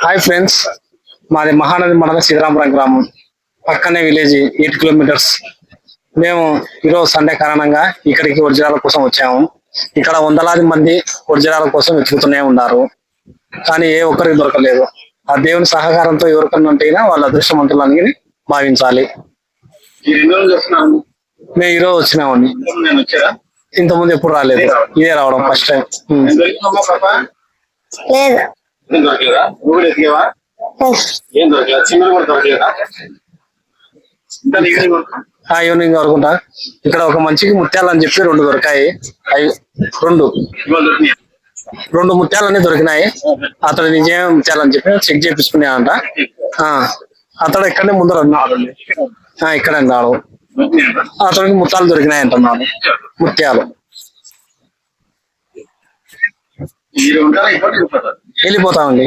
Hi friends, మాది మహానది మండలం సీతారామపురం గ్రామం, పక్కనే విలేజ్ 8 కిలోమీటర్స్. మేము ఈరోజు సండే కారణంగా ఇక్కడికి వజ్రాల కోసం వచ్చాము. ఇక్కడ వందలాది మంది వజ్రాల కోసం వెతుకుతూనే ఉన్నారు, కానీ ఏ ఒక్కరికి దొరకలేదు. ఆ దేవుని సహకారంతో ఎవరికన్నా ఉంటేనా వాళ్ళ అదృష్టవంతులని భావించాలి. మేము ఈరోజు వచ్చినామండి. ఇంతకుముందు ఎప్పుడు రాలేదు, ఇదే రావడం ఫస్ట్ టైం. ఈవినింగ్ వరకుంటా. ఇక్కడ ఒక మంచికి ముత్యాలని చెప్పి 2 దొరికాయి. అవి రెండు ముత్యాలన్నీ దొరికినాయి. అతడు నిజమే ముత్యాలని చెప్పి చెక్ చేపించుకున్నాడంట. అతడు ఇక్కడనే ముందర ఉన్నాడు, ఇక్కడే ఉన్నాడు. అతనికి ముత్యాలు దొరికినాయి అంటున్నాడు. ముత్యాలు వెళ్ళిపోతామండి.